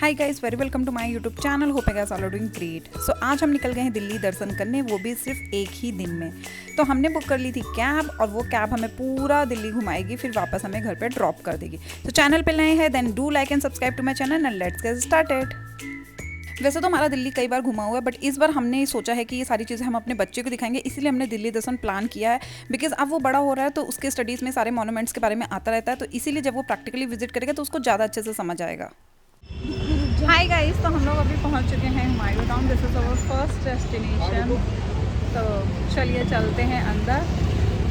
Hi guys, very welcome to my YouTube channel. Hope है guys all are doing great. So आज हम निकल गए हैं दिल्ली दर्शन करने, वो भी सिर्फ एक ही दिन में। तो हमने बुक कर ली थी कैब और वो कैब हमें पूरा दिल्ली घुमाएगी, फिर वापस हमें घर पे ड्रॉप कर देगी। तो चैनल पे नए हैं then do like and subscribe to my channel and let's get started. वैसे तो हमारा दिल्ली कई बार घुमा हुआ है, बट इस बार हमने सोचा है कि ये सारी चीज़ें हम अपने बच्चे को दिखाएंगे, इसीलिए हमने दिल्ली दर्शन प्लान किया है। बिकॉज अब वो बड़ा हो रहा है तो उसके स्टडीज़ में सारे मॉन्यूमेंट्स के बारे में आता रहता है, तो इसीलिए जब वो प्रैक्टिकली विजिट करेगा तो उसको ज़्यादा अच्छे से समझ आएगा। हाय गाइस, तो हम लोग अभी पहुंच चुके हैं Humayun tomb. This is our first destination. तो चलिए चलते हैं अंदर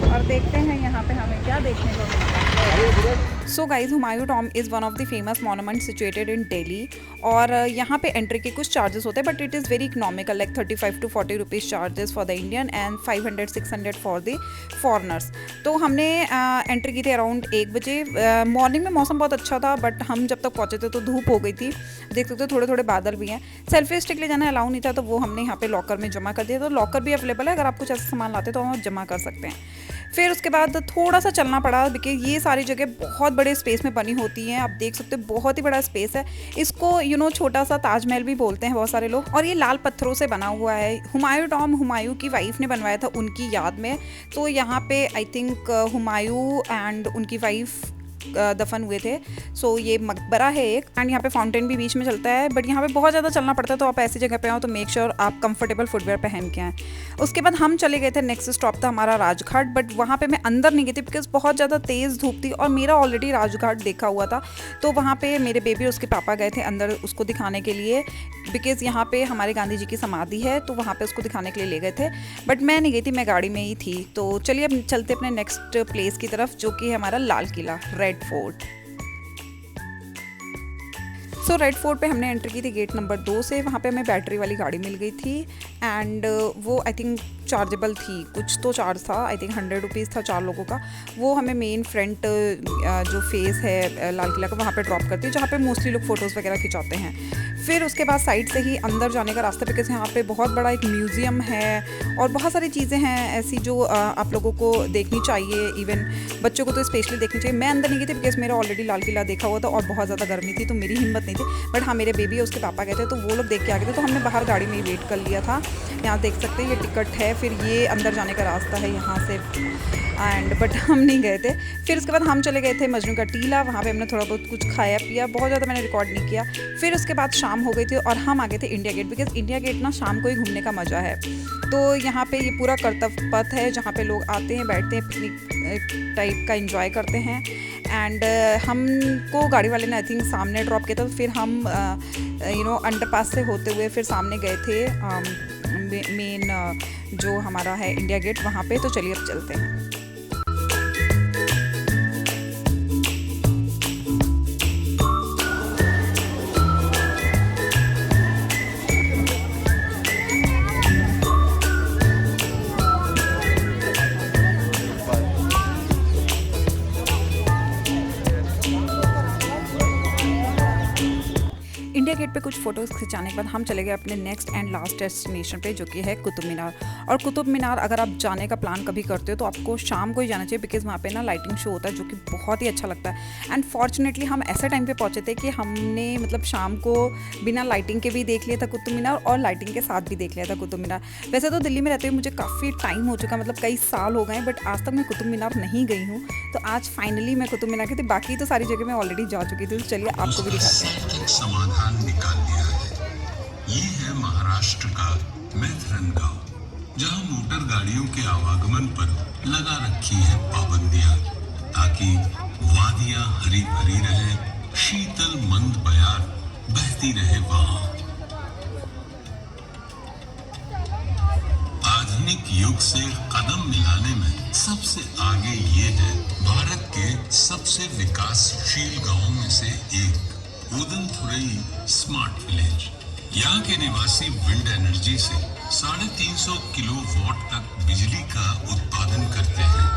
और देखते हैं यहाँ पे हमें क्या देखने को मिलता है। So guys, Humayun Tom is one of the famous monument situated in Delhi और यहाँ पे एंट्री के कुछ चार्जेस होते हैं, but it is very economical, like 35 to 40 rupees charges for the Indian and 500-600 for the foreigners. तो हमने एंट्री की थी अराउंड 1 बजे। मॉर्निंग में मौसम बहुत अच्छा था, बट हम जब तक पहुँचे थे तो धूप हो गई थी। देख सकते हो थोड़े थोड़े बादल भी हैं। सेल्फी स्टिक ले जाना अलाउ नहीं था, तो वो हमने यहाँ पे लॉकर में जमा कर दिया। तो लॉकर भी अवेलेबल है, अगर आप कुछ ऐसा सामान लाते तो आप जमा कर सकते हैं। फिर उसके बाद थोड़ा सा चलना पड़ा, बिकॉज ये सारी जगह बहुत बड़े स्पेस में बनी होती हैं। आप देख सकते हो बहुत ही बड़ा स्पेस है। इसको छोटा सा ताजमहल भी बोलते हैं बहुत सारे लोग, और ये लाल पत्थरों से बना हुआ है। हुमायूं टॉम हुमायूं की वाइफ ने बनवाया था उनकी याद में। तो यहाँ पे आई थिंक हुमायूं एंड उनकी वाइफ दफन हुए थे। सो ये मकबरा है एक, एंड यहाँ पे फाउंटेन भी बीच में चलता है, बट यहाँ पे बहुत ज़्यादा चलना पड़ता है। तो आप ऐसी जगह पे आओ तो मेक श्योर आप कंफर्टेबल फुटवेयर पहन के आएँ। उसके बाद हम चले गए थे, नेक्स्ट स्टॉप था हमारा राजघाट, बट वहाँ पे मैं अंदर नहीं गई थी बिकॉज बहुत ज़्यादा तेज़ धूप थी और मेरा ऑलरेडी राजघाट देखा हुआ था। तो वहाँ पे मेरे बेबी और उसके पापा गए थे अंदर उसको दिखाने के लिए, बिकॉज यहाँ पे हमारे गांधी जी की समाधि है, तो वहाँ पे उसको दिखाने के लिए ले गए थे। बट मैं नहीं गई थी, मैं गाड़ी में ही थी। तो चलिए अब चलते अपने नेक्स्ट प्लेस की तरफ, जो कि है हमारा लाल किला, रेड फोर्ट। सो रेड फोर्ट पे हमने एंटर की थी गेट नंबर 2 से। वहाँ पे हमें बैटरी वाली गाड़ी मिल गई थी एंड वो आई थिंक चार्जेबल थी, कुछ तो चार्ज था, आई थिंक 100 रुपीज़ था 4 लोगों का। वो हमें मेन फ्रंट जो फेस है लाल किला का वहाँ पे ड्रॉप करती है, जहाँ पे मोस्टली लोग फ़ोटोज़ वगैरह खिंचाते हैं। फिर उसके बाद साइड से ही अंदर जाने का रास्ता, बिकॉज यहाँ पे बहुत बड़ा एक म्यूज़ियम है और बहुत सारी चीज़ें हैं ऐसी जो आप लोगों को देखनी चाहिए, इवन बच्चों को तो स्पेशली देखनी चाहिए। मैं अंदर नहीं गई थी बिकॉज मेरा ऑलरेडी लाल किला देखा हुआ था और बहुत ज़्यादा गर्मी थी, तो मेरी हिम्मत नहीं थी। बट हाँ, मेरे बेबी और उसके पापा गए थे तो वो लोग देख के आ गए थे, तो हमने बाहर गाड़ी में ही वेट कर लिया था। यहाँ देख सकते हैं ये टिकट है, फिर ये अंदर जाने का रास्ता है यहाँ से, एंड बट हम नहीं गए थे। फिर उसके बाद हम चले गए थे मजनू का टीला, वहाँ पे हमने थोड़ा बहुत कुछ खाया पिया, बहुत ज़्यादा मैंने रिकॉर्ड नहीं किया। फिर उसके बाद शाम हो गई थी और हम आ गए थे India Gate, because India Gate ना शाम को ही घूमने का मज़ा है। तो यहाँ पे ये पूरा कर्तव्य पथ है जहाँ पे लोग आते हैं, बैठते हैं, पिकनिक टाइप का एंजॉय करते हैं। एंड हमको गाड़ी वाले ने आई थिंक सामने ड्रॉप किया था, तो फिर हम अंडरपास से होते हुए फिर सामने गए थे मेन जो हमारा है इंडिया गेट, वहाँ पे। तो चलिए अब चलते हैं। इंडिया गेट पे कुछ फ़ोटोज़ खिंचाने के बाद हम चले गए अपने नेक्स्ट एंड लास्ट डेस्टिनेशन पे, जो कि है कुतुब मीनार। और कुतुब मीनार अगर आप जाने का प्लान कभी करते हो तो आपको शाम को ही जाना चाहिए, बिकॉज़ वहाँ पे ना लाइटिंग शो होता है जो कि बहुत ही अच्छा लगता है। एंड फॉर्चुनेटली हम ऐसे टाइम पे पहुँचे थे कि हमने मतलब शाम को बिना लाइटिंग के भी देख लिया था कुतुब मीनार और लाइटिंग के साथ भी देख लिया था कुतुब मीनार। वैसे तो दिल्ली में रहते हुए मुझे काफ़ी टाइम हो चुका, मतलब कई साल हो गए, बट आज तक मैं कुतुब मीनार नहीं गई हूँ। तो आज फाइनली मैं कुतुब मीनार गई थी, बाकी तो सारी जगह मैं ऑलरेडी जा चुकी थी। तो चलिए आपको भी दिखाते हैं। समाधान निकाल लिया है। ये है महाराष्ट्र का मैथरन गांव, जहां मोटर गाड़ियों के आवागमन पर लगा रखी है पाबंदियां, ताकि वादियां हरी भरी रहे, शीतल मंद बयार बहती रहे वहां। आधुनिक युग से कदम मिलाने में सबसे आगे ये है भारत के सबसे विकासशील गांवों में से एक उदनथुरई स्मार्ट विलेज। यहाँ के निवासी विंड एनर्जी से 350 किलोवाट तक बिजली का उत्पादन करते हैं,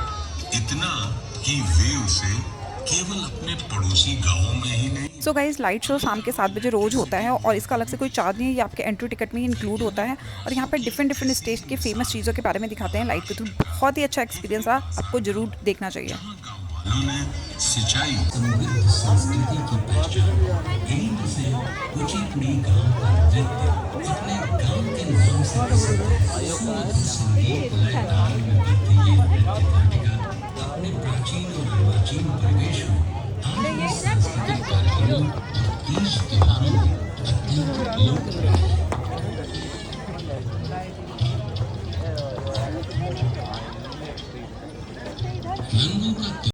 इतना कि वे उसे केवल अपने पड़ोसी गांवों में ही नहीं। सो गाइस, लाइट शो शाम के 7 बजे रोज़ होता है और इसका अलग से कोई चार्ज नहीं है, ये आपके एंट्री टिकट में ही इंक्लूड होता है। और यहाँ पर डिफरेंट स्टेट के फेमस चीज़ों के बारे में दिखाते हैं लाइट के थ्रू। बहुत ही अच्छा एक्सपीरियंस रहा, आपको जरूर देखना चाहिए। उन्होंने सिंचाई समृद्ध संस्कृति की पहचान। यहीं से कुचिपुड़ी गांव का नृत्य अपने गांव के नाम से प्रसिद्ध है। संगीत लयदार